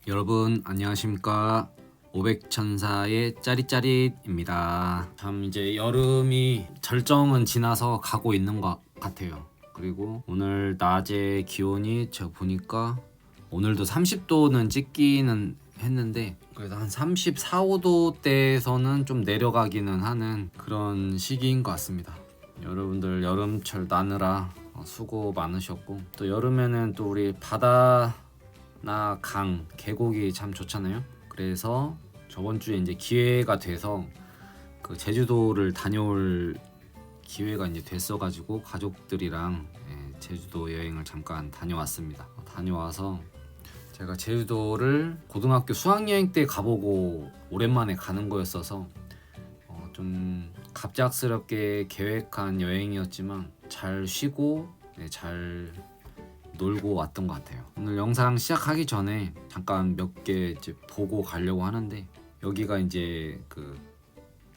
여러분 안녕하십니까. 500천사의 짜릿짜릿입니다. 참 이제 여름이 절정은 지나서 가고 있는 것 같아요. 그리고 오늘 낮에 기온이 제가 보니까 오늘도 30도는 찍기는 했는데 그래도 한 34, 5도대에서는 좀 내려가기는 하는 그런 시기인 것 같습니다. 여러분들 여름철 나느라 수고 많으셨고, 또 여름에는 또 우리 바다 나 강, 계곡이 참 좋잖아요. 그래서 저번 주에 이제 기회가 돼서 그 제주도를 다녀올 기회가 이제 됐어가지고 가족들이랑 제주도 여행을 잠깐 다녀왔습니다. 다녀와서 제가 제주도를 고등학교 수학여행 때 가보고 오랜만에 가는 거였어서 좀 갑작스럽게 계획한 여행이었지만 잘 쉬고 잘 놀고 왔던 것 같아요. 오늘 영상 시작하기 전에 잠깐 몇 개 이제 보고 가려고 하는데, 여기가 이제 그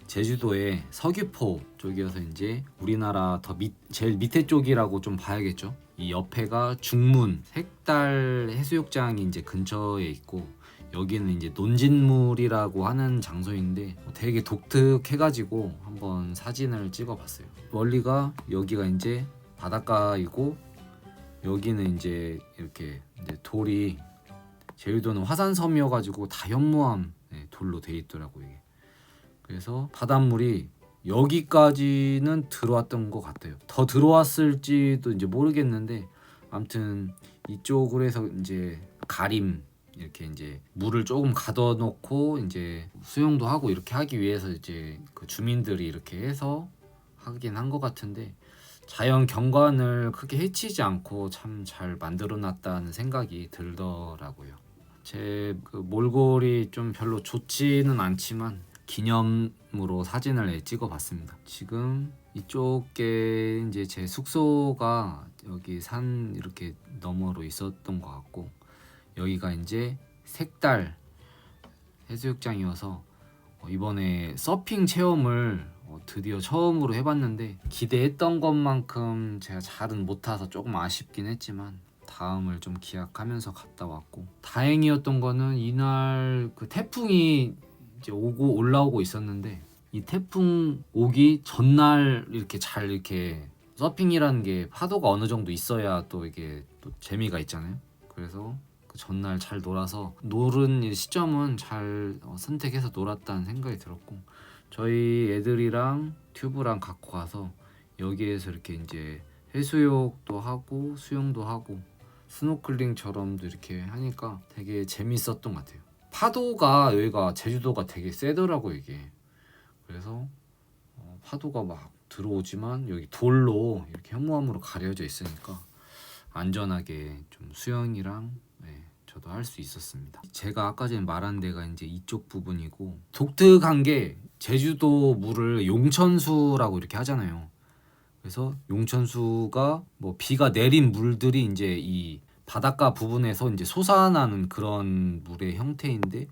제주도의 서귀포 쪽이어서 이제 우리나라 제일 밑에 쪽이라고 좀 봐야겠죠. 이 옆에가 중문 색달 해수욕장이 이제 근처에 있고, 여기는 이제 논진물이라고 하는 장소인데 되게 독특해가지고 한번 사진을 찍어봤어요. 멀리가 여기가 이제 바닷가이고, 여기는 이제 이렇게 이제 돌이, 제주도는 화산섬이어가지고 다 현무암 돌로 돼 있더라고요. 이게. 그래서 바닷물이 여기까지는 들어왔던 것 같아요. 더 들어왔을지도 이제 모르겠는데, 아무튼 이쪽으로 해서 이제 가림, 이렇게 이제 물을 조금 가둬놓고 이제 수영도 하고 이렇게 하기 위해서 이제 그 주민들이 이렇게 해서 하긴 한 것 같은데, 자연 경관을 크게 해치지 않고 참 잘 만들어놨다는 생각이 들더라고요. 제 그 몰골이 좀 별로 좋지는 않지만 기념으로 사진을 찍어봤습니다. 지금 이쪽에 이제 제 숙소가 여기 산 이렇게 너머로 있었던 것 같고, 여기가 이제 색달 해수욕장이어서 이번에 서핑 체험을 드디어 처음으로 해봤는데, 기대했던 것만큼 제가 잘은 못 타서 조금 아쉽긴 했지만 다음을 좀 기약하면서 갔다 왔고, 다행이었던 거는 이날 그 태풍이 이제 오고 올라오고 있었는데, 이 태풍 오기 전날 이렇게 잘 이렇게 서핑이라는 게 파도가 어느 정도 있어야 또 이게 또 재미가 있잖아요. 그래서 그 전날 잘 놀아서 노른 시점은 잘 선택해서 놀았다는 생각이 들었고, 저희 애들이랑 튜브랑 갖고 가서 여기에서 이렇게 이제 해수욕도 하고 수영도 하고 스노클링처럼도 이렇게 하니까 되게 재밌었던 것 같아요. 파도가 여기가 제주도가 되게 세더라고 이게. 그래서 파도가 막 들어오지만 여기 돌로 이렇게 현무암으로 가려져 있으니까 안전하게 좀 수영이랑 저도 할 수 있었습니다. 제가 아까 전에 말한 데가 이제 이쪽 부분이고, 독특한 게 제주도 물을 용천수라고 이렇게 하잖아요. 그래서 용천수가 뭐 비가 내린 물들이 이제 이 바닷가 부분에서 이제 솟아나는 그런 물의 형태인데,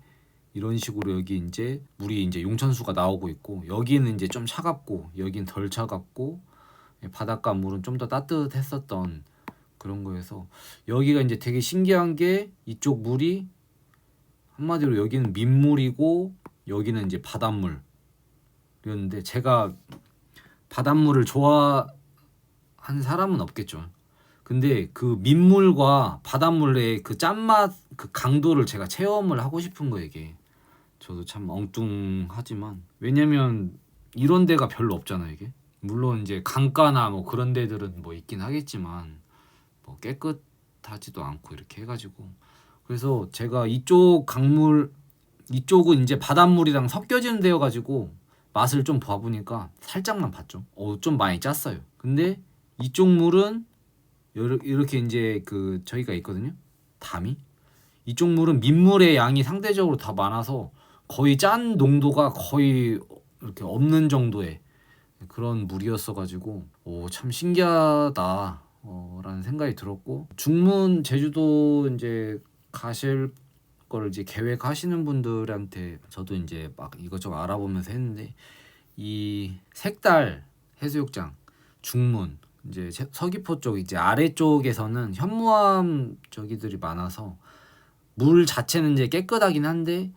이런 식으로 여기 이제 물이 이제 용천수가 나오고 있고, 여기는 이제 좀 차갑고 여긴 덜 차갑고, 바닷가 물은 좀 더 따뜻했었던 그런 거여서 여기가 이제 되게 신기한 게, 이쪽 물이 한마디로 여기는 민물이고 여기는 이제 바닷물이었는데, 제가 바닷물을 좋아하는 사람은 없겠죠. 근데 그 민물과 바닷물의 그 짠맛, 그 강도를 제가 체험을 하고 싶은 거예요 이게. 저도 참 엉뚱하지만, 왜냐면 이런 데가 별로 없잖아요 이게. 물론 이제 강가나 뭐 그런 데들은 뭐 있긴 하겠지만 뭐 깨끗하지도 않고 이렇게 해가지고, 그래서 제가 이쪽 강물, 이쪽은 이제 바닷물이랑 섞여지는 데여가지고 맛을 좀 봐보니까 살짝만 봤죠. 좀 많이 짰어요. 근데 이쪽 물은 이렇게 이제 그 저희가 있거든요, 담이. 이쪽 물은 민물의 양이 상대적으로 더 많아서 거의 짠 농도가 거의 이렇게 없는 정도의 그런 물이었어가지고 참 신기하다 라는 생각이 들었고, 중문 제주도 이제 가실 거를 이제 계획하시는 분들한테 저도 이제 막 이것저것 알아보면서 했는데, 이 색달 해수욕장 중문 이제 서귀포 쪽 이제 아래쪽에서는 현무암 저기들이 많아서 물 자체는 이제 깨끗하긴 한데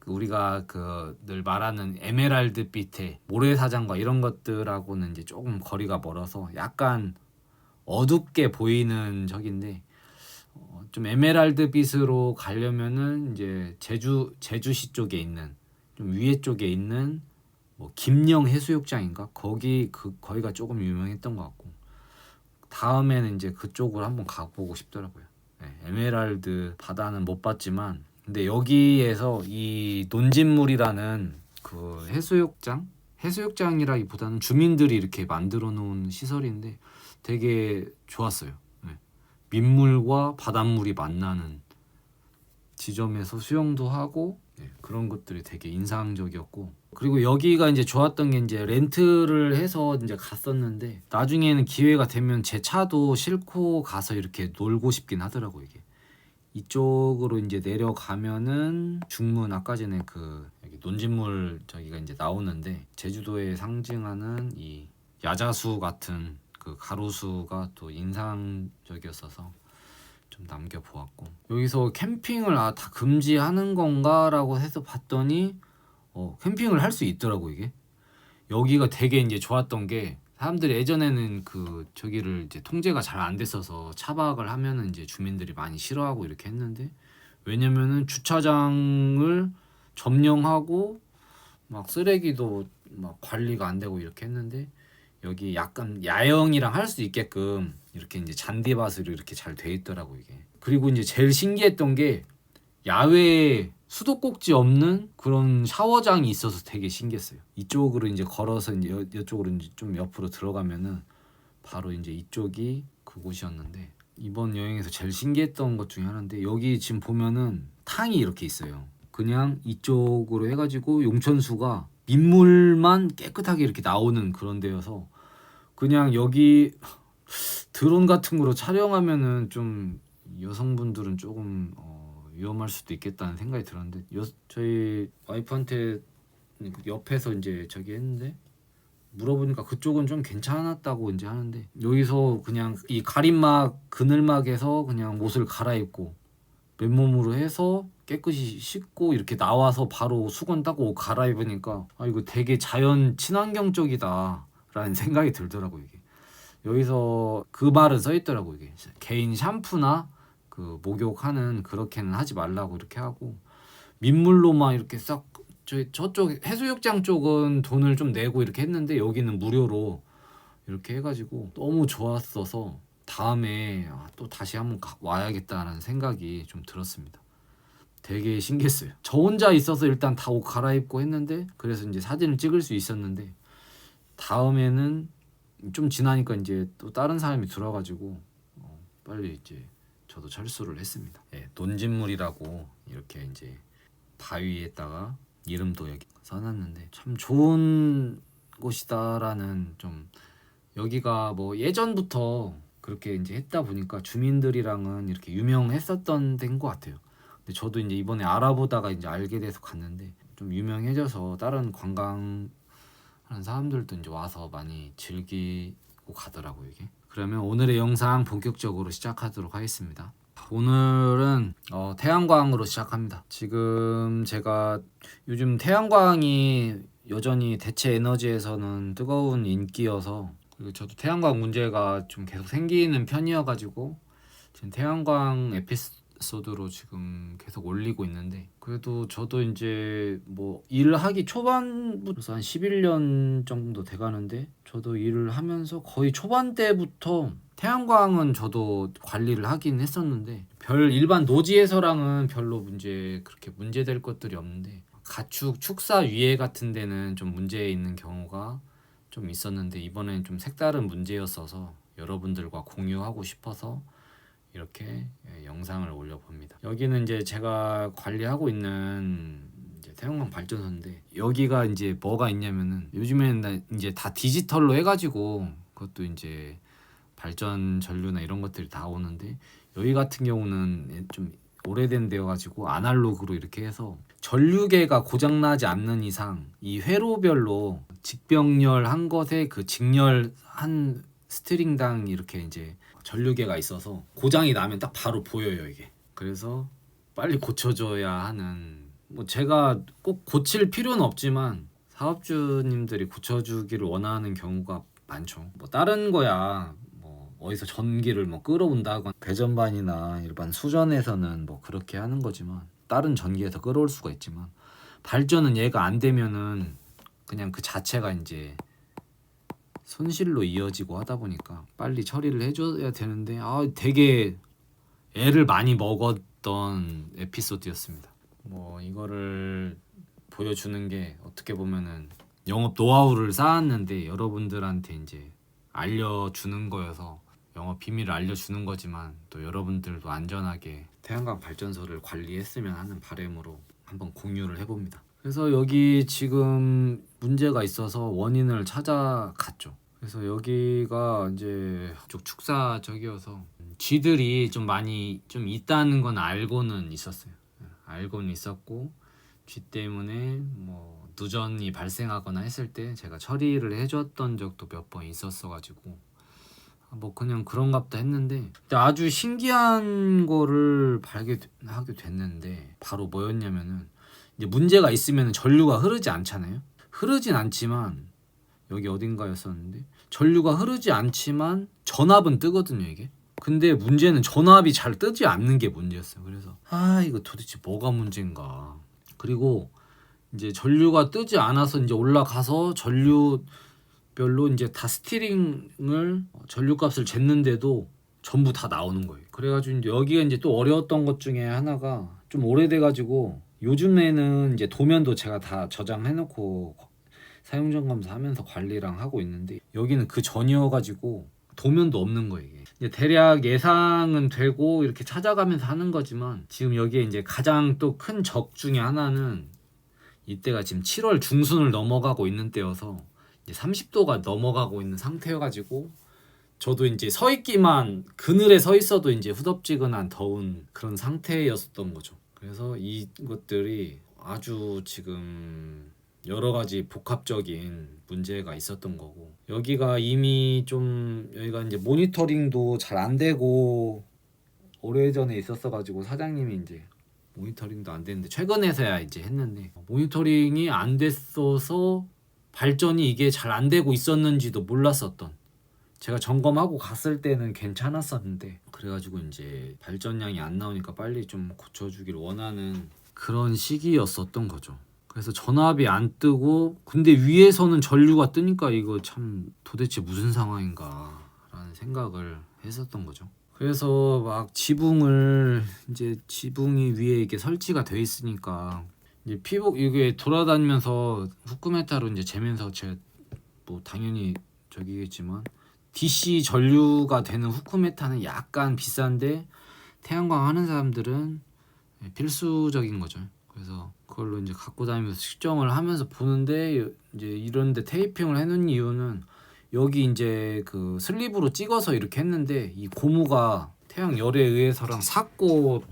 우리가 그 늘 말하는 에메랄드빛의 모래사장과 이런 것들하고는 이제 조금 거리가 멀어서 약간 어둡게 보이는 적인데 좀 에메랄드빛으로 가려면은 이제 제주시 쪽에 있는 좀 위에 쪽에 있는 뭐 김영 해수욕장인가 거기가 조금 유명했던 것 같고 다음에는 이제 그쪽으로 한번 가보고 싶더라고요. 네, 에메랄드 바다는 못 봤지만 근데 여기에서 이 논진물이라는 그 해수욕장이라기보다는 주민들이 이렇게 만들어 놓은 시설인데 되게 좋았어요. 네. 민물과 바닷물이 만나는 지점에서 수영도 하고 그런 것들이 되게 인상적이었고 그리고 여기가 이제 좋았던 게 이제 렌트를 해서 이제 갔었는데 나중에는 기회가 되면 제 차도 싣고 가서 이렇게 놀고 싶긴 하더라고 이게. 이쪽으로 이제 내려가면은 중문 아까 전에 그 여기 논진물 저기가 이제 나오는데 제주도에 상징하는 이 야자수 같은 그 가로수가 또 인상적이었어서 좀 남겨보았고 여기서 캠핑을 다 금지하는 건가라고 해서 봤더니 캠핑을 할 수 있더라고 이게. 여기가 되게 이제 좋았던 게 사람들이 예전에는 그 저기를 이제 통제가 잘 안 됐어서 차박을 하면은 이제 주민들이 많이 싫어하고 이렇게 했는데 왜냐면은 주차장을 점령하고 막 쓰레기도 막 관리가 안 되고 이렇게 했는데 여기 약간 야영이랑 할 수 있게끔 이렇게 이제 잔디밭으로 이렇게 잘 돼 있더라고 이게. 그리고 이제 제일 신기했던 게 야외에 수도꼭지 없는 그런 샤워장이 있어서 되게 신기했어요. 이쪽으로 이제 걸어서 이제 이쪽으로 이제 좀 옆으로 들어가면은 바로 이제 이쪽이 그곳이었는데 이번 여행에서 제일 신기했던 것 중에 하나인데 여기 지금 보면은 탕이 이렇게 있어요. 그냥 이쪽으로 해가지고 용천수가 민물만 깨끗하게 이렇게 나오는 그런 데여서 그냥 여기 드론 같은 거로 촬영하면은 좀 여성분들은 조금 위험할 수도 있겠다는 생각이 들었는데 저희 와이프한테 옆에서 이제 저기 했는데 물어보니까 그쪽은 좀 괜찮았다고 이제 하는데 여기서 그냥 이 가림막 그늘막에서 그냥 옷을 갈아입고 맨몸으로 해서 깨끗이 씻고 이렇게 나와서 바로 수건 닦고 옷 갈아입으니까 이거 되게 자연 친환경 쪽이다 라는 생각이 들더라고 이게. 여기서 그 말은 써 있더라고 이게. 개인 샴푸나 그 목욕하는 그렇게는 하지 말라고 이렇게 하고 민물로만 이렇게 싹 저쪽 해수욕장 쪽은 돈을 좀 내고 이렇게 했는데 여기는 무료로 이렇게 해가지고 너무 좋았어서 다음에 또 다시 한번 와야겠다라는 생각이 좀 들었습니다. 되게 신기했어요. 저 혼자 있어서 일단 다 옷 갈아입고 했는데 그래서 이제 사진을 찍을 수 있었는데 다음에는 좀 지나니까 이제 또 다른 사람이 들어가지고 빨리 이제 저도 철수를 했습니다. 논진물이라고 이렇게 이제 바위에다가 이름도 여기 써놨는데 참 좋은 곳이다라는 좀 여기가 뭐 예전부터 그렇게 이제 했다 보니까 주민들이랑은 이렇게 유명했었던 데인 것 같아요. 근데 저도 이제 이번에 알아보다가 이제 알게 돼서 갔는데 좀 유명해져서 다른 관광하는 사람들도 이제 와서 많이 즐기고 가더라고요 이게. 그러면 오늘의 영상 본격적으로 시작하도록 하겠습니다. 오늘은 태양광으로 시작합니다. 지금 제가 요즘 태양광이 여전히 대체 에너지에서는 뜨거운 인기여서 그리고 저도 태양광 문제가 좀 계속 생기는 편이어가지고 지금 태양광 에피소드로 지금 계속 올리고 있는데 그래도 저도 이제 뭐 일을 하기 초반부터 한 11년 정도 돼가는데 저도 일을 하면서 거의 초반 때부터 태양광은 저도 관리를 하긴 했었는데 별 일반 노지에서랑은 별로 그렇게 문제될 것들이 없는데 가축 축사 위에 같은 데는 좀 문제 있는 경우가 좀 있었는데 이번엔 좀 색다른 문제였어서 여러분들과 공유하고 싶어서 이렇게 영상을 올려봅니다. 여기는 이제 제가 관리하고 있는 이제 태양광 발전소인데 여기가 이제 뭐가 있냐면은 요즘에는 이제 다 디지털로 해가지고 그것도 이제 발전 전류나 이런 것들이 다 오는데 여기 같은 경우는 좀 오래된 데여가지고 아날로그로 이렇게 해서 전류계가 고장나지 않는 이상 이 회로별로 직병렬 한 것에 그 직렬 한 스트링당 이렇게 이제 전류계가 있어서 고장이 나면 딱 바로 보여요 이게. 그래서 빨리 고쳐줘야 하는, 뭐 제가 꼭 고칠 필요는 없지만 사업주님들이 고쳐주기를 원하는 경우가 많죠. 뭐 다른 거야 뭐 어디서 전기를 뭐 끌어온다거나 배전반이나 일반 수전에서는 뭐 그렇게 하는 거지만, 다른 전기에서 끌어올 수가 있지만 발전은 얘가 안 되면은 그냥 그 자체가 이제 손실로 이어지고 하다 보니까 빨리 처리를 해줘야 되는데, 되게 애를 많이 먹었던 에피소드였습니다. 뭐 이거를 보여주는 게 어떻게 보면은 영업 노하우를 쌓았는데 여러분들한테 이제 알려주는 거여서 영업 비밀을 알려주는 거지만, 또 여러분들도 안전하게 태양광 발전소를 관리했으면 하는 바람으로 한번 공유를 해봅니다. 그래서 여기 지금 문제가 있어서 원인을 찾아갔죠. 그래서 여기가 이제 쪽 축사적이어서 쥐들이 좀 많이 좀 있다는 건 알고는 있었어요. 알고는 있었고, 쥐 때문에 뭐 누전이 발생하거나 했을 때 제가 처리를 해줬던 적도 몇 번 있었어가지고 뭐 그냥 그런갑다 했는데, 아주 신기한 거를 발견하게 됐는데, 바로 뭐였냐면은 이제 문제가 있으면 전류가 흐르지 않잖아요. 흐르진 않지만 여기 어딘가였었는데 전류가 흐르지 않지만 전압은 뜨거든요 이게. 근데 문제는 전압이 잘 뜨지 않는 게 문제였어요. 그래서 이거 도대체 뭐가 문제인가. 그리고 이제 전류가 뜨지 않아서 이제 올라가서 전류별로 이제 다 스티링을 전류값을 쟀는데도 전부 다 나오는 거예요. 그래가지고 이제 여기가 이제 또 어려웠던 것 중에 하나가, 좀 오래돼가지고 요즘에는 이제 도면도 제가 다 저장해놓고 사용전 감사하면서 관리랑 하고 있는데, 여기는 그 전이어가지고 도면도 없는 거예요. 이게 이제 대략 예상은 되고 이렇게 찾아가면서 하는 거지만, 지금 여기에 이제 가장 또 큰 적 중에 하나는 이때가 지금 7월 중순을 넘어가고 있는 때여서 이제 30도가 넘어가고 있는 상태여가지고, 저도 이제 서 있기만, 그늘에 서 있어도 이제 후덥지근한 더운 그런 상태였었던 거죠. 그래서 이것들이 아주 지금 여러 가지 복합적인 문제가 있었던 거고, 여기가 이미 좀, 여기가 이제 모니터링도 잘 안 되고 오래전에 있었어 가지고 사장님이 이제 모니터링도 안 됐는데 최근에서야 이제 했는데, 모니터링이 안 됐어서 발전이 이게 잘 안 되고 있었는지도 몰랐었던, 제가 점검하고 갔을 때는 괜찮았었는데, 그래가지고 이제 발전량이 안 나오니까 빨리 좀 고쳐주길 원하는 그런 시기였었던 거죠. 그래서 전압이 안 뜨고, 근데 위에서는 전류가 뜨니까 이거 참 도대체 무슨 상황인가 라는 생각을 했었던 거죠. 그래서 막 이제 지붕이 위에 이렇게 설치가 돼 있으니까 이제 피복 이게 돌아다니면서 후크메타로 이제 재면서, 제 뭐 당연히 저기겠지만 DC 전류가 되는 후크메타는 약간 비싼데 태양광 하는 사람들은 필수적인 거죠. 그래서 그걸로 이제 갖고 다니면서 측정을 하면서 보는데, 이제 이런데 테이핑을 해놓은 이유는, 여기 이제 그 슬립으로 찍어서 이렇게 했는데 이 고무가 태양 열에 의해서랑 삭고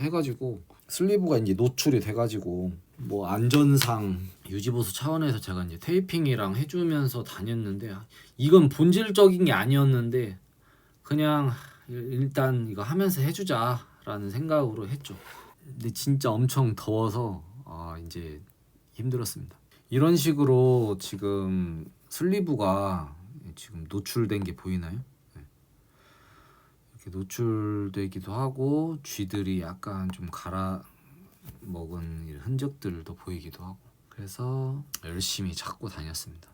해가지고 슬리브가 이제 노출이 돼가지고, 뭐 안전상 유지보수 차원에서 제가 이제 테이핑이랑 해주면서 다녔는데, 이건 본질적인 게 아니었는데 그냥 일단 이거 하면서 해주자라는 생각으로 했죠. 근데 진짜 엄청 더워서 이제 힘들었습니다. 이런 식으로 지금 슬리브가 지금 노출된 게 보이나요? 이렇게 노출되기도 하고, 쥐들이 약간 좀 갈아 먹은 흔적들도 보이기도 하고, 그래서 열심히 찾고 다녔습니다.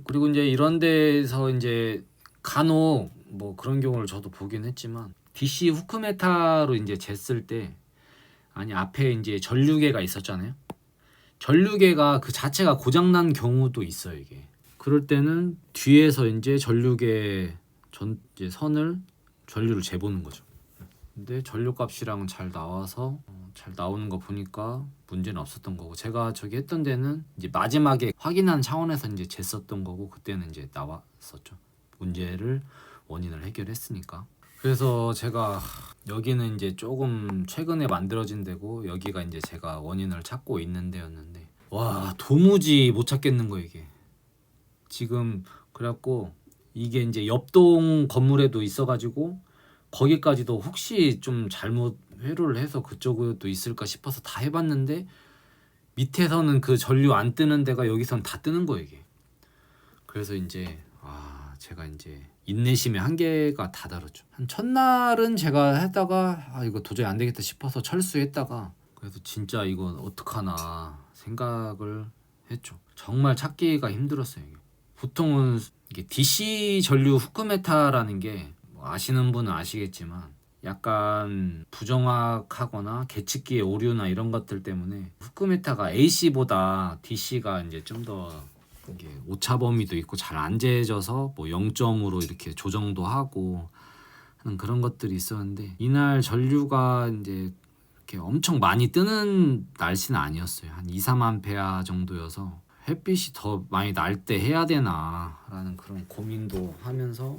그리고 이제 이런 데서 이제 간혹 뭐 그런 경우를 저도 보긴 했지만, DC 후크메타로 이제 쟀을 때, 앞에 이제 전류계가 있었잖아요. 전류계가 그 자체가 고장난 경우도 있어요 이게. 그럴 때는 뒤에서 이제 전류계 이제 전류를 재보는 거죠. 근데 전류값이랑은 잘 나와서 잘 나오는 거 보니까 문제는 없었던 거고, 제가 저기 했던 데는 이제 마지막에 확인하는 차원에서 이제 쟀었던 거고, 그때는 이제 나왔었죠. 원인을 해결했으니까. 그래서 제가 여기는 이제 조금 최근에 만들어진 데고, 여기가 이제 제가 원인을 찾고 있는 데였는데, 와 도무지 못 찾겠는 거 이게. 지금 그래갖고 이게 이제 옆동 건물에도 있어가지고 거기까지도 혹시 좀 잘못 회로를 해서 그쪽도 있을까 싶어서 다 해봤는데 밑에서는 그 전류 안 뜨는 데가 여기선 다 뜨는 거예요 이게. 그래서 이제 제가 이제 인내심의 한계가 다다르죠. 한 첫날은 제가 했다가 이거 도저히 안 되겠다 싶어서 철수했다가 그래서 진짜 이거 어떡하나 생각을 했죠. 정말 찾기가 힘들었어요 이게. 보통은 이게 DC 전류 후크메타라는 게 뭐 아시는 분은 아시겠지만 약간 부정확하거나 계측기의 오류나 이런 것들 때문에 후크메타가 AC보다 DC가 이제 좀 더 이게 오차 범위도 있고 잘 안 재져서 뭐 0점으로 이렇게 조정도 하고 하는 그런 것들이 있었는데 이날 전류가 이제 이렇게 엄청 많이 뜨는 날씨는 아니었어요. 한 2, 3암페어 정도여서 햇빛이 더 많이 날 때 해야 되나 라는 그런 고민도 하면서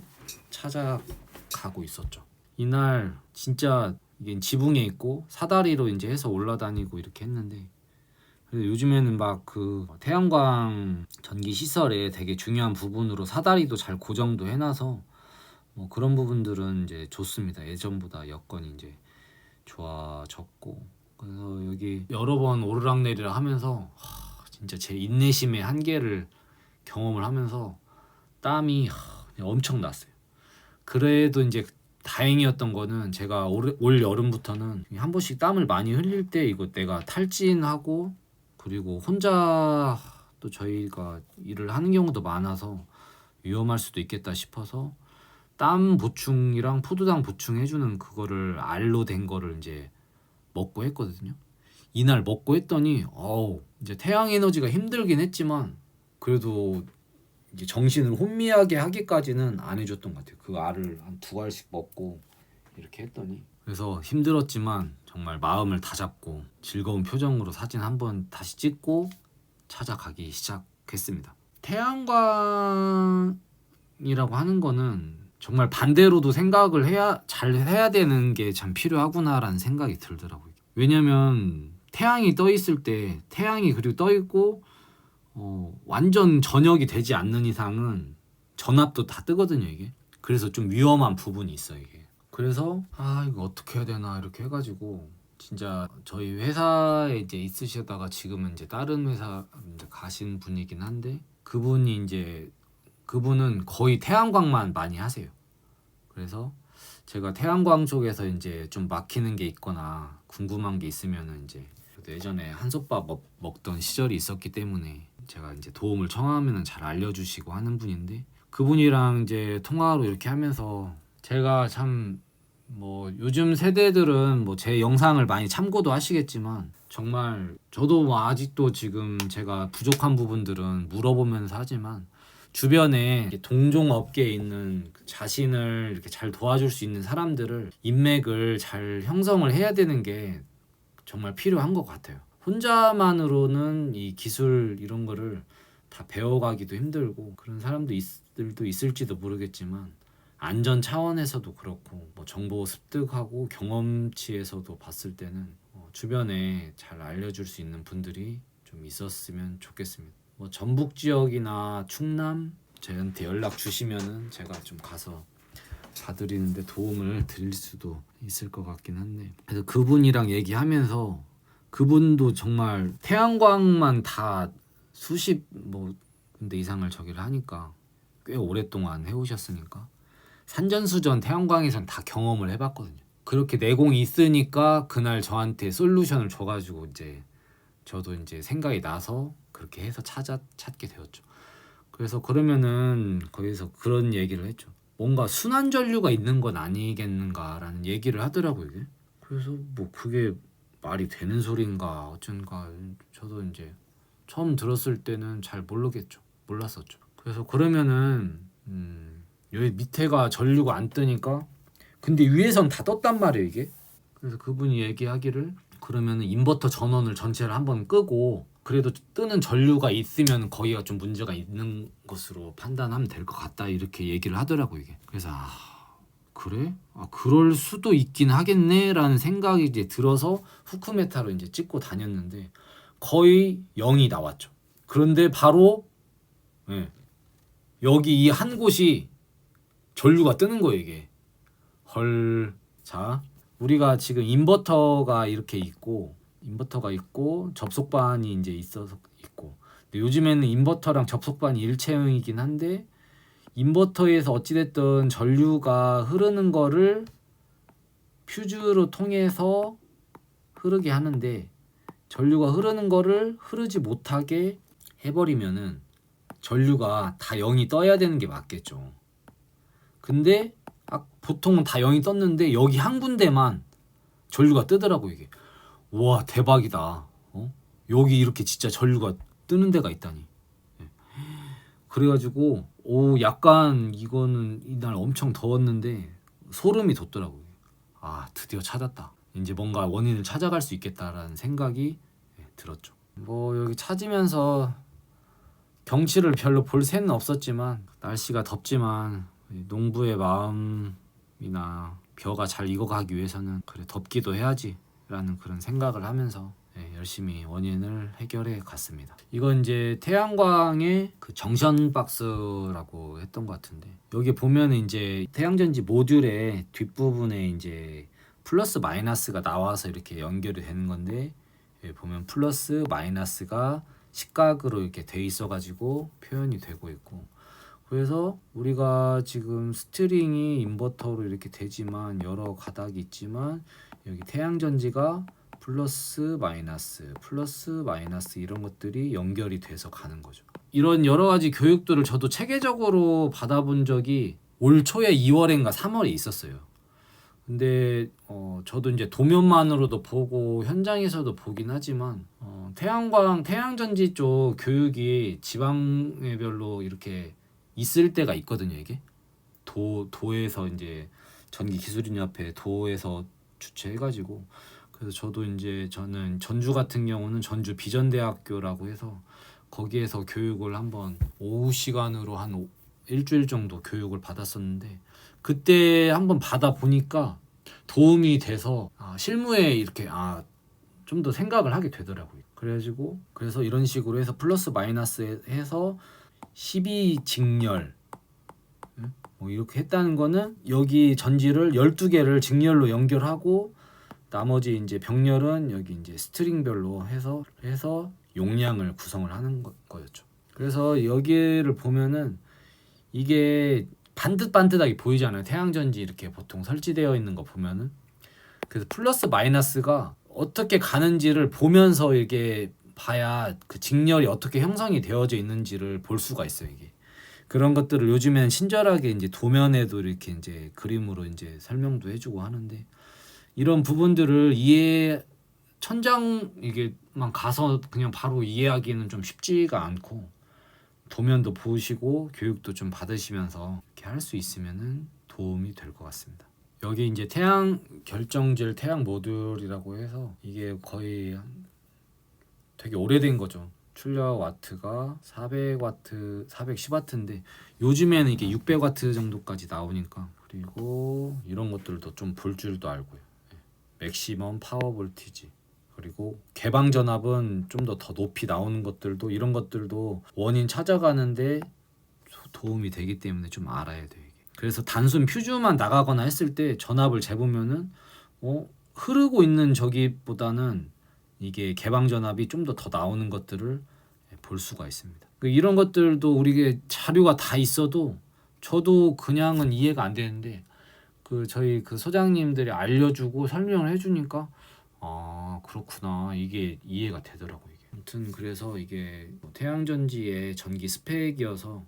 찾아가고 있었죠. 이날 진짜 이게 지붕에 있고 사다리로 이제 해서 올라다니고 이렇게 했는데 요즘에는 막 그 태양광 전기 시설에 되게 중요한 부분으로 사다리도 잘 고정도 해놔서 뭐 그런 부분들은 이제 좋습니다. 예전보다 여건이 이제 좋아졌고 그래서 여기 여러 번 오르락내리락 하면서 진짜 제 인내심의 한계를 경험을 하면서 땀이 엄청 났어요. 그래도 이제 다행이었던 거는 제가 올 여름부터는 한 번씩 땀을 많이 흘릴 때 이거 내가 탈진하고 그리고 혼자 또 저희가 일을 하는 경우도 많아서 위험할 수도 있겠다 싶어서 땀 보충이랑 포도당 보충해주는 그거를 알로 된 거를 이제 먹고 했거든요. 이날 먹고 했더니 이제 태양 에너지가 힘들긴 했지만 그래도 이제 정신을 혼미하게 하기까지는 안 해줬던 것 같아요. 그 알을 한 2알씩 먹고 이렇게 했더니 그래서 힘들었지만 정말 마음을 다잡고 즐거운 표정으로 사진 한번 다시 찍고 찾아가기 시작했습니다. 태양광이라고 하는 거는 정말 반대로도 생각을 잘 해야 되는 게 참 필요하구나라는 생각이 들더라고요. 왜냐면 태양이 떠 있을 때 태양이 그리고 떠 있고 완전 저녁이 되지 않는 이상은 전압도 다 뜨거든요 이게. 그래서 좀 위험한 부분이 있어요 이게. 그래서 이거 어떻게 해야 되나 이렇게 해가지고 진짜 저희 회사에 이제 있으시다가 지금은 이제 다른 회사 이제 가신 분이긴 한데 그분은 거의 태양광만 많이 하세요. 그래서 제가 태양광 쪽에서 이제 좀 막히는 게 있거나 궁금한 게 있으면은 이제 예전에 한솥밥 먹던 시절이 있었기 때문에 제가 이제 도움을 청하면은 잘 알려주시고 하는 분인데 그분이랑 이제 통화로 이렇게 하면서 제가 참 뭐 요즘 세대들은 뭐 제 영상을 많이 참고도 하시겠지만 정말 저도 뭐 아직도 지금 제가 부족한 부분들은 물어보면서 하지만 주변에 동종 업계에 있는 자신을 이렇게 잘 도와줄 수 있는 사람들을 인맥을 잘 형성을 해야 되는 게 정말 필요한 것 같아요. 혼자만으로는 이 기술 이런 거를 다 배워가기도 힘들고 그런 사람들도 있을지도 모르겠지만 안전 차원에서도 그렇고 뭐 정보 습득하고 경험치에서도 봤을 때는 주변에 잘 알려줄 수 있는 분들이 좀 있었으면 좋겠습니다. 뭐 전북 지역이나 충남 저한테 연락 주시면은 제가 좀 가서 봐드리는데 도움을 드릴 수도 있을 것 같긴 한데 그래서 그분이랑 얘기하면서 그분도 정말 태양광만 다 수십 뭐 군데 이상을 저기를 하니까 꽤 오랫동안 해오셨으니까 산전수전 태양광에선 다 경험을 해봤거든요. 그렇게 내공이 있으니까 그날 저한테 솔루션을 줘가지고 이제 저도 이제 생각이 나서 그렇게 해서 찾게 되었죠. 그래서 그러면은 거기서 그런 얘기를 했죠. 뭔가 순환 전류가 있는 건 아니겠는가라는 얘기를 하더라고요. 이게. 그래서 뭐 그게 말이 되는 소린가 어쩐가 저도 이제 처음 들었을 때는 잘 몰랐었죠. 그래서 그러면은 여기 밑에가 전류가 안 뜨니까 근데 위에선 다 떴단 말이에요 이게. 그래서 그분이 얘기하기를 그러면은 인버터 전원을 전체를 한번 끄고 그래도 뜨는 전류가 있으면 거기가 좀 문제가 있는 것으로 판단하면 될 것 같다 이렇게 얘기를 하더라고 이게. 그래서 그래? 그럴 수도 있긴 하겠네라는 생각이 이제 들어서 후크메타로 이제 찍고 다녔는데 거의 0이 나왔죠. 그런데 바로 여기 이 한 곳이 전류가 뜨는 거예요 이게. 자 우리가 지금 인버터가 있고 접속반이 이제 있어서 있고, 근데 요즘에는 인버터랑 접속반이 일체형이긴 한데 인버터에서 어찌됐든 전류가 흐르는 거를 퓨즈로 통해서 흐르게 하는데, 전류가 흐르는 거를 흐르지 못하게 해버리면은 전류가 다 0이 떠야 되는 게 맞겠죠. 근데 보통은 다 0이 떴는데 여기 한 군데만 전류가 뜨더라고. 이게 와 대박이다. 여기 이렇게 진짜 전류가 뜨는 데가 있다니. 그래가지고 약간 이거는 이날 엄청 더웠는데 소름이 돋더라고요. 드디어 찾았다. 이제 뭔가 원인을 찾아갈 수 있겠다라는 생각이 들었죠. 뭐 여기 찾으면서 경치를 별로 볼 새는 없었지만, 날씨가 덥지만 농부의 마음이나 벼가 잘 익어가기 위해서는 그래 덥기도 해야지 라는 그런 생각을 하면서 열심히 원인을 해결해 갔습니다. 이건 이제 태양광의 그 정션 박스라고 했던 것 같은데, 여기 보면 이제 태양전지 모듈의 뒷부분에 이제 플러스 마이너스가 나와서 이렇게 연결이 되는 건데, 여기 보면 플러스 마이너스가 식각으로 이렇게 돼 있어 가지고 표현이 되고 있고, 그래서 우리가 지금 스트링이 인버터로 이렇게 되지만 여러 가닥이 있지만 여기 태양전지가 플러스 마이너스 이런 것들이 연결이 돼서 가는 거죠. 이런 여러 가지 교육들을 저도 체계적으로 받아본 적이 올 초에 2월인가 3월에 있었어요. 근데 저도 이제 도면만으로도 보고 현장에서도 보긴 하지만 태양전지 쪽 교육이 지방별로 이렇게 있을 때가 있거든요. 이게 도에서 이제 전기기술인협회 도에서 주최해가지고, 그래서 저는 전주 같은 경우는 전주 비전대학교라고 해서 거기에서 교육을 한번 오후 시간으로 한 일주일 정도 교육을 받았었는데, 그때 한번 받아 보니까 도움이 돼서 실무에 이렇게 좀 더 생각을 하게 되더라고요. 그래서 이런 식으로 해서 플러스 마이너스 해서 12직렬 뭐 이렇게 했다는 거는 여기 전지를 12개를 직렬로 연결하고 나머지 이제 병렬은 여기 이제 스트링별로 해서 용량을 구성을 하는 거였죠. 그래서 여기를 보면은 이게 반듯반듯하게 보이잖아요. 태양전지 이렇게 보통 설치되어 있는 거 보면은. 그래서 플러스 마이너스가 어떻게 가는지를 보면서 이게 봐야 그 직렬이 어떻게 형성이 되어져 있는지를 볼 수가 있어요. 이게 그런 것들을 요즘엔 친절하게 이제 도면에도 이렇게 이제 그림으로 이제 설명도 해주고 하는데, 이런 부분들을 천장 이게만 가서 그냥 바로 이해하기는 좀 쉽지가 않고, 도면도 보시고 교육도 좀 받으시면서 이렇게 할 수 있으면은 도움이 될 것 같습니다. 여기 이제 태양 결정질 태양 모듈이라고 해서 이게 거의 되게 오래된 거죠. 출력 와트가 400와트, 410와트인데 요즘에는 이게 600와트 정도까지 나오니까, 그리고 이런 것들도 좀 볼 줄도 알고요. 맥시멈 파워 볼티지, 그리고 개방 전압은 좀 더 높이 나오는 것들도, 이런 것들도 원인 찾아가는데 도움이 되기 때문에 좀 알아야 돼요. 이게. 그래서 단순 퓨즈만 나가거나 했을 때 전압을 재보면은 흐르고 있는 저기보다는 이게 개방 전압이 좀 더 나오는 것들을 볼 수가 있습니다. 이런 것들도 우리가 자료가 다 있어도 저도 그냥은 이해가 안 되는데, 저희 소장님들이 알려주고 설명을 해주니까 그렇구나, 이게 이해가 되더라고요. 아무튼 그래서 이게 태양전지의 전기 스펙이어서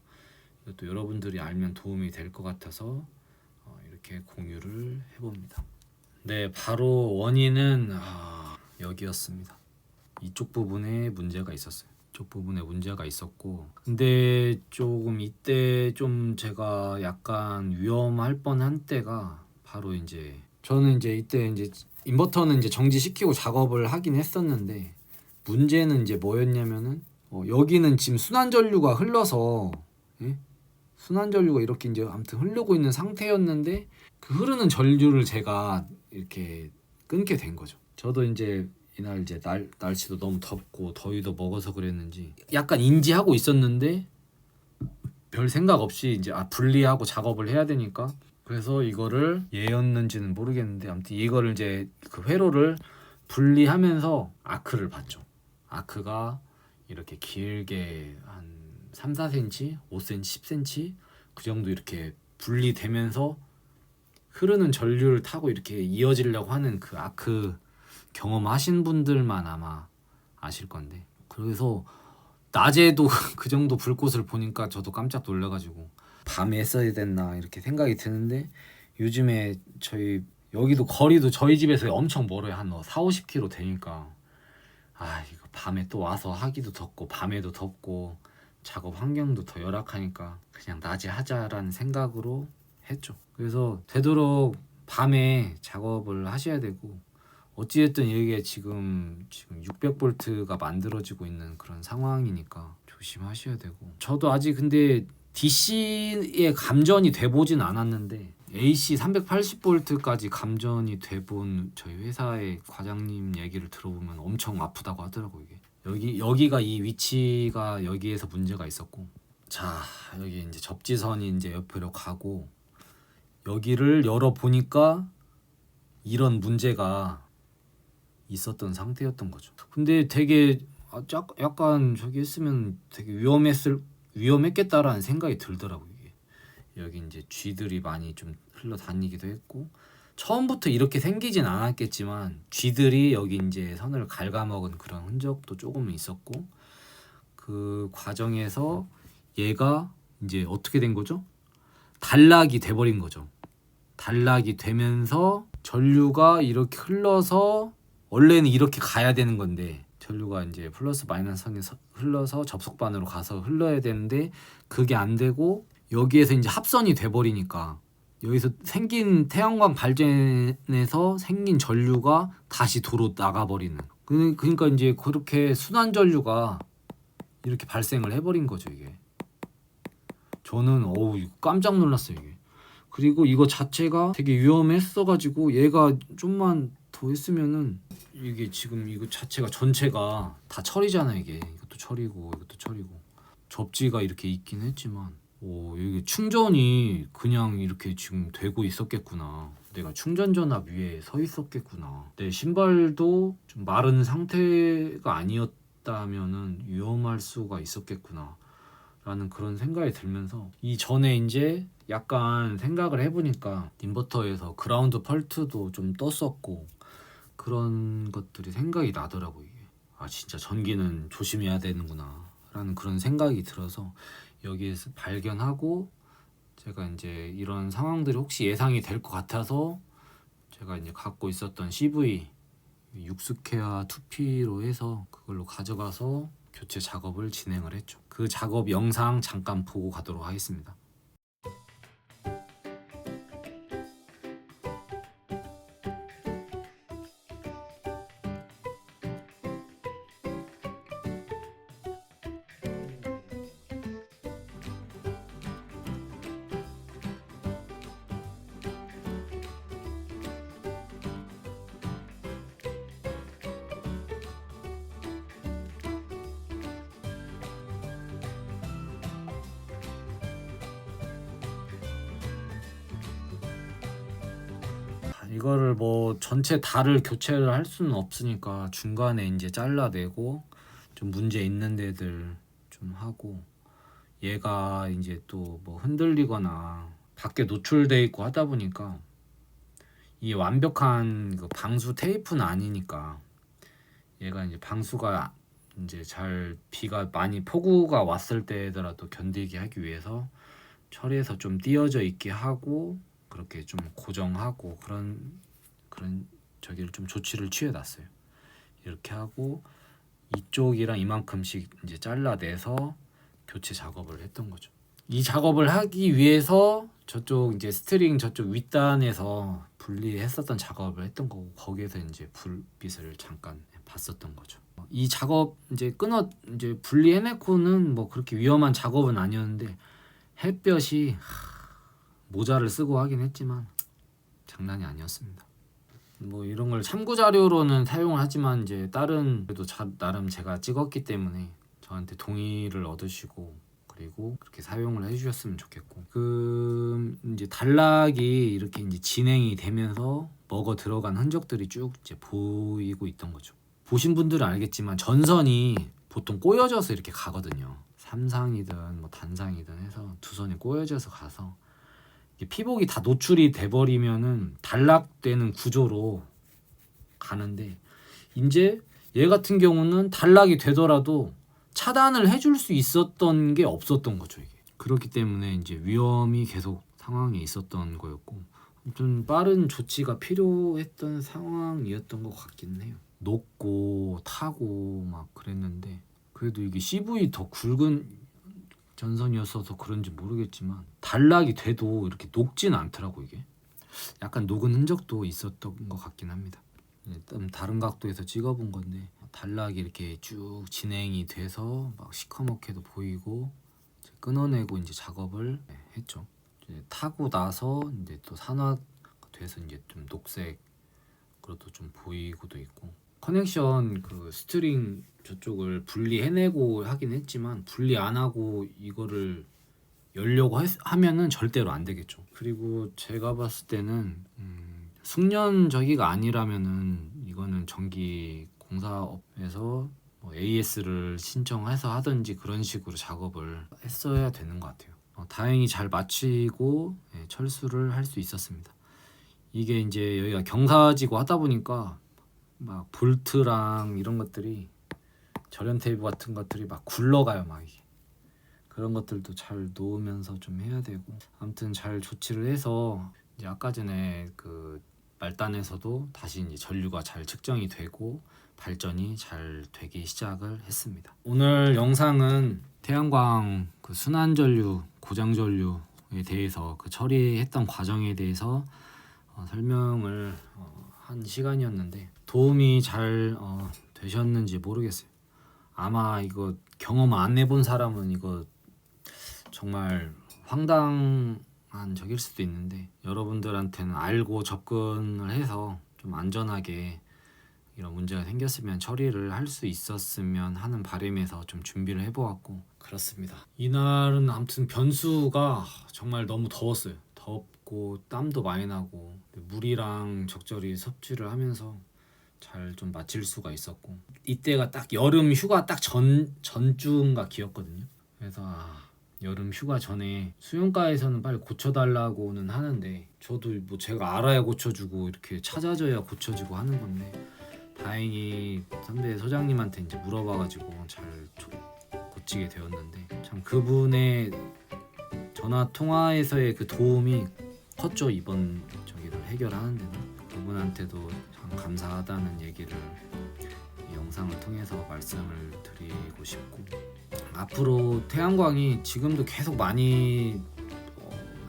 이것도 여러분들이 알면 도움이 될 것 같아서 이렇게 공유를 해봅니다. 네, 바로 원인은 여기였습니다. 이쪽 부분에 문제가 있었어요. 이쪽 부분에 문제가 있었고, 근데 조금 이때 좀 제가 약간 위험할 뻔한 때가 바로 이제 저는 이제 이때 이제 인버터는 이제 정지시키고 작업을 하긴 했었는데, 문제는 이제 뭐였냐면은 여기는 지금 순환전류가 흘러서 순환전류가 이렇게 이제 아무튼 흐르고 있는 상태였는데, 그 흐르는 전류를 제가 이렇게 끊게 된 거죠. 저도 이제 이날 이제 날씨도 너무 덥고 더위도 먹어서 그랬는지 약간 인지하고 있었는데 별 생각 없이 이제 분리하고 작업을 해야 되니까 그래서 이거를 얘였는지는 모르겠는데 아무튼 이거를 이제 그 회로를 분리하면서 아크를 봤죠. 아크가 이렇게 길게 한 3, 4cm, 5cm, 10cm 그 정도 이렇게 분리되면서 흐르는 전류를 타고 이렇게 이어지려고 하는 그 아크 경험하신 분들만 아마 아실 건데, 그래서 낮에도 그 정도 불꽃을 보니까 저도 깜짝 놀라가지고 밤에 했어야 됐나 이렇게 생각이 드는데, 요즘에 저희 여기도 거리도 저희 집에서 엄청 멀어요. 한 4, 50km 되니까 이거 밤에 또 와서 하기도 덥고 밤에도 덥고 작업 환경도 더 열악하니까 그냥 낮에 하자라는 생각으로 했죠. 그래서 되도록 밤에 작업을 하셔야 되고, 어찌됐든 이게 지금 600볼트가 만들어지고 있는 그런 상황이니까 조심하셔야 되고, 저도 아직 근데 DC에 감전이 돼보진 않았는데 AC 380볼트까지 감전이 돼본 저희 회사의 과장님 얘기를 들어보면 엄청 아프다고 하더라고요. 이게 여기가 이 위치가 여기에서 문제가 있었고, 자 여기 이제 접지선이 이제 옆으로 가고 여기를 열어 보니까 이런 문제가 있었던 상태였던 거죠. 근데 되게 약간 저기 했으면 되게 위험했겠다라는 생각이 들더라고요. 이게 여기 이제 쥐들이 많이 좀 흘러다니기도 했고, 처음부터 이렇게 생기진 않았겠지만 쥐들이 여기 이제 선을 갉아먹은 그런 흔적도 조금 있었고, 그 과정에서 얘가 이제 어떻게 된 거죠? 단락이 돼버린 거죠. 단락이 되면서 전류가 이렇게 흘러서, 원래는 이렇게 가야 되는 건데 전류가 이제 플러스 마이너스 선에서 흘러서 접속반으로 가서 흘러야 되는데 그게 안 되고 여기에서 이제 합선이 돼버리니까 여기서 생긴 태양광 발전에서 생긴 전류가 다시 도로 나가버리는, 그러니까 이제 그렇게 순환 전류가 이렇게 발생을 해버린 거죠. 이게 저는 이거 깜짝 놀랐어요. 이게 그리고 이거 자체가 되게 위험했어가지고 얘가 좀만 더 했으면은, 이게 지금 이거 자체가 전체가 다 철이잖아요. 이것도 철이고 이것도 철이고 접지가 이렇게 있긴 했지만 이게 충전이 그냥 이렇게 지금 되고 있었겠구나, 내가 충전 전압 위에 서 있었겠구나, 내 신발도 좀 마른 상태가 아니었다면은 위험할 수가 있었겠구나 라는 그런 생각이 들면서, 이 전에 이제 약간 생각을 해보니까 인버터에서 그라운드 펄트도 좀 떴었고 그런 것들이 생각이 나더라고요. 이게 진짜 전기는 조심해야 되는구나 라는 그런 생각이 들어서 여기에서 발견하고, 제가 이제 이런 상황들이 혹시 예상이 될 것 같아서 제가 이제 갖고 있었던 CV 육스케아 2P로 해서 그걸로 가져가서 교체 작업을 진행을 했죠. 그 작업 영상 잠깐 보고 가도록 하겠습니다. 이거를 뭐 전체 달을 교체를 할 수는 없으니까 중간에 이제 잘라내고 좀 문제 있는 데들 좀 하고, 얘가 이제 또 뭐 흔들리거나 밖에 노출돼 있고 하다 보니까 이 완벽한 그 방수 테이프는 아니니까 얘가 이제 방수가 이제 잘 비가 많이 폭우가 왔을 때더라도 견디게 하기 위해서 철에서 좀 띄어져 있게 하고 그렇게 좀 고정하고 그런 저기를 좀 조치를 취해 놨어요. 이렇게 하고 이쪽이랑 이만큼씩 이제 잘라내서 교체 작업을 했던 거죠. 이 작업을 하기 위해서 저쪽 이제 스트링 저쪽 윗단에서 분리했었던 작업을 했던 거고, 거기에서 이제 불빛을 잠깐 봤었던 거죠. 이 작업 이제 이제 분리해놓고는 뭐 그렇게 위험한 작업은 아니었는데, 햇볕이 모자를 쓰고 하긴 했지만 장난이 아니었습니다. 뭐 이런 걸 참고 자료로는 사용을 하지만 이제 다른 그래도 나름 제가 찍었기 때문에 저한테 동의를 얻으시고 그리고 그렇게 사용을 해주셨으면 좋겠고, 이제 단락이 이렇게 이제 진행이 되면서 먹어 들어간 흔적들이 쭉 이제 보이고 있던 거죠. 보신 분들은 알겠지만 전선이 보통 꼬여져서 이렇게 가거든요. 삼상이든 뭐 단상이든 해서 두 선이 꼬여져서 가서 피복이 다 노출이 돼버리면은 단락되는 구조로 가는데, 이제 얘 같은 경우는 단락이 되더라도 차단을 해줄 수 있었던 게 없었던 거죠, 이게. 그렇기 때문에 이제 위험이 계속 상황에 있었던 거였고, 아무튼 빠른 조치가 필요했던 상황이었던 것 같기는 해요. 녹고 타고 막 그랬는데, 그래도 이게 CV 더 굵은 전선이었어서 그런지 모르겠지만 단락이 돼도 이렇게 녹진 않더라고. 이게 약간 녹은 흔적도 있었던 것 같긴 합니다. 좀 다른 각도에서 찍어본 건데 단락이 이렇게 쭉 진행이 돼서 막 시커멓게도 보이고 끊어내고 이제 작업을 했죠. 이제 타고 나서 이제 또 산화가 돼서 이제 좀 녹색으로도 좀 보이고도 있고, 커넥션 그 스트링 저쪽을 분리해내고 하긴 했지만 분리 안 하고 이거를 열려고 하면은 절대로 안 되겠죠. 그리고 제가 봤을 때는 숙련 저기가 아니라면은 이거는 전기 공사업에서 뭐 AS를 신청해서 하든지 그런 식으로 작업을 했어야 되는 것 같아요. 다행히 잘 마치고 철수를 할 수 있었습니다. 이게 이제 여기가 경사지고 하다 보니까 막 볼트랑 이런 것들이, 절연 테이프 같은 것들이 막 굴러가요. 막 이게 그런 것들도 잘 놓으면서 좀 해야 되고, 아무튼 잘 조치를 해서 이제 아까 전에 그 말단에서도 다시 이제 전류가 잘 측정이 되고 발전이 잘 되기 시작을 했습니다. 오늘 영상은 태양광 그 순환 전류, 고장 전류에 대해서 그 처리했던 과정에 대해서 설명을 한 시간이었는데 도움이 잘 되셨는지 모르겠어요. 아마 이거 경험 안 해본 사람은 이거 정말 황당한 적일 수도 있는데, 여러분들한테는 알고 접근을 해서 좀 안전하게 이런 문제가 생겼으면 처리를 할 수 있었으면 하는 바람에서 좀 준비를 해보았고 그렇습니다. 이날은 아무튼 변수가 정말 너무 더웠어요. 덥고 땀도 많이 나고 물이랑 적절히 섭취를 하면서 잘 좀 마칠 수가 있었고, 이때가 딱 여름 휴가 딱 전주인가 기였거든요. 그래서 여름 휴가 전에 수영가에서는 빨리 고쳐달라고는 하는데, 저도 뭐 제가 알아야 고쳐주고 이렇게 찾아줘야 고쳐주고 하는 건데, 다행히 선배 소장님한테 이제 물어봐가지고 잘 고치게 되었는데, 참 그분의 전화 통화에서의 그 도움이 컸죠. 이번 저기를 해결하는 데는. 그분한테도 참 감사하다는 얘기를 이 영상을 통해서 말씀을 드리고 싶고, 앞으로 태양광이 지금도 계속 많이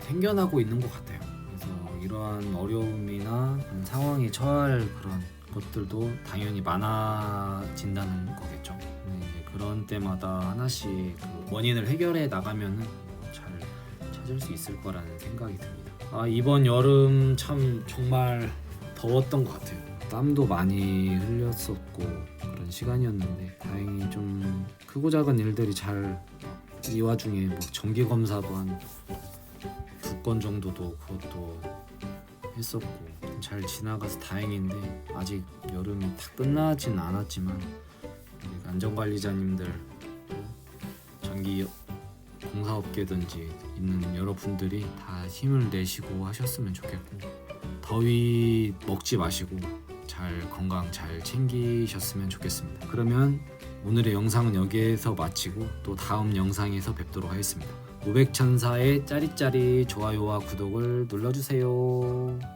생겨나고 있는 것 같아요. 그래서 이러한 어려움이나 그런 상황에 처할 그런 것들도 당연히 많아진다는 거겠죠. 이제 그런 때마다 하나씩 그 원인을 해결해 나가면은 잘 찾을 수 있을 거라는 생각이 듭니다. 이번 여름 참 정말 더웠던 것 같아요. 땀도 많이 흘렸었고 그런 시간이었는데, 다행히 좀 크고 작은 일들이 잘, 이 와중에 뭐 정기 검사도 한 2건 정도도 그것도 했었고 잘 지나가서 다행인데, 아직 여름이 다 끝나진 않았지만 우리 안전관리자님들, 전기 공사업계든지 있는 여러분들이 다 힘을 내시고 하셨으면 좋겠고, 더위 먹지 마시고 잘 건강 잘 챙기셨으면 좋겠습니다. 그러면 오늘의 영상은 여기에서 마치고 또 다음 영상에서 뵙도록 하겠습니다. 500천사의 짜릿짜릿 좋아요와 구독을 눌러주세요.